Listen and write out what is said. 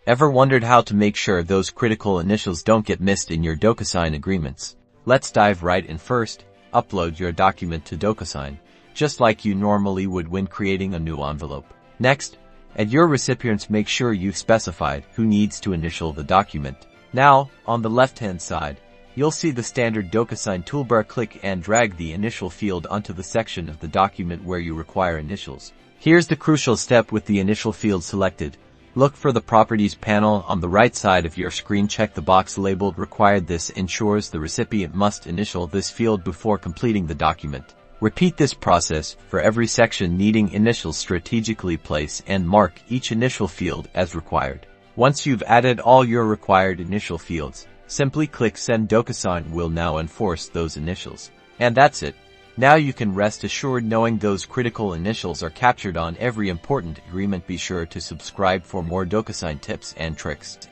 Ever wondered how to make sure those critical initials don't get missed in your Docusign agreements? Let's dive right in first. Upload your document to Docusign, just like you normally would when creating a new envelope. Next, at your recipients, make sure you've specified who needs to initial the document. Now, on the left-hand side, you'll see the standard Docusign toolbar. Click and drag the initial field onto the section of the document where you require initials. Here's the crucial step. With the initial field selected, look for the Properties panel on the right side of your screen. Check the box labeled Required. This ensures the recipient must initial this field before completing the document. Repeat this process for every section needing initials. Strategically place and mark each initial field as required. Once you've added all your required initial fields, simply click Send. Docusign will now enforce those initials. And that's it. Now you can rest assured knowing those critical initials are captured on every important agreement. Be sure to subscribe for more Docusign tips and tricks.